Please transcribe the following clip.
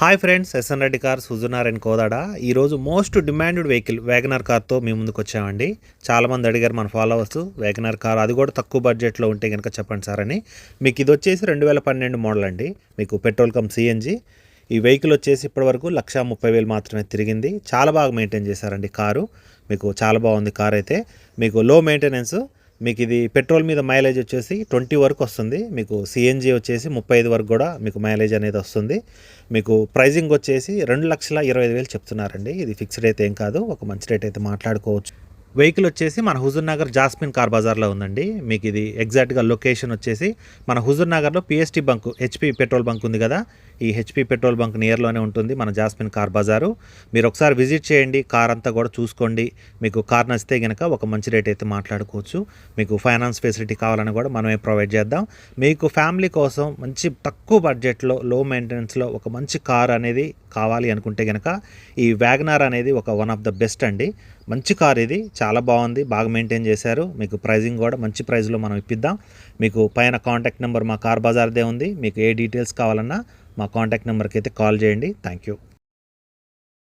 Hi friends, S N Reddy cars Huzurnagar and Kodad. ఈరోజు most demanded vehicle wagon R కార్తో మీ ముందుకు వచ్చామండి. చాలామంది అడిగారు మన ఫాలోవర్స్, వ్యాగనర్ కార్ అది కూడా తక్కువ బడ్జెట్లో ఉంటే కనుక చెప్పండి సార్ అని. మీకు ఇది వచ్చేసి 2012 మోడల్ అండి. మీకు పెట్రోల్ కమ్ సిఎన్జి. ఈ వెహికల్ వచ్చేసి ఇప్పటివరకు 1,30,000 మాత్రమే తిరిగింది. చాలా బాగా మెయింటైన్ చేశారండి కారు. మీకు చాలా బాగుంది కార్ అయితే. మీకు లో మెయింటెనెన్స్. మీకు ఇది పెట్రోల్ మీద మైలేజ్ వచ్చేసి 20 వరకు వస్తుంది. మీకు సిఎన్జి వచ్చేసి 35 వరకు కూడా మీకు మైలేజ్ అనేది వస్తుంది. మీకు ప్రైజింగ్ వచ్చేసి 2,25,000 చెప్తున్నారండి. ఇది ఫిక్స్డ్ అయితే ఏం కాదు, ఒక మంచి రేట్ అయితే మాట్లాడుకోవచ్చు. వెహికల్ వచ్చేసి మన హుజూర్నగర్ జాస్మిన్ కార్ బజార్లో ఉందండి. మీకు ఇది ఎగ్జాక్ట్గా లొకేషన్ వచ్చేసి మన హుజూర్నగర్లో PST bunk, HP petrol bunk ఉంది కదా, ఈ హెచ్పి పెట్రోల్ బంక్ నియర్లోనే ఉంటుంది మన జాస్మిన్ కార్ బజారు. మీరు ఒకసారి విజిట్ చేయండి, కార్ అంతా కూడా చూసుకోండి. మీకు కార్ నచ్చితే కనుక ఒక మంచి రేట్ అయితే మాట్లాడుకోవచ్చు. మీకు ఫైనాన్స్ ఫెసిలిటీ కావాలని కూడా మనమే ప్రొవైడ్ చేద్దాం. మీకు ఫ్యామిలీ కోసం మంచి తక్కువ బడ్జెట్లో లో మెయింటెనెన్స్లో ఒక మంచి కార్ అనేది కావాలి అనుకుంటే కనుక ఈ వ్యాగనర్ అనేది వన్ ఆఫ్ ద బెస్ట్ అండి. మంచి కార్ ఇది, చాలా బాగుంది, బాగా మెయింటైన్ చేశారు. మీకు ప్రైజింగ్ కూడా మంచి ప్రైస్లో మనం ఇప్పిద్దాం. మీకు పైన కాంటాక్ట్ నెంబర్ మా కార్ బజార్దే ఉంది. మీకు ఏ డీటెయిల్స్ కావాలన్నా మా కాంటాక్ట్ నెంబర్కి అయితే కాల్ చేయండి. Thank you.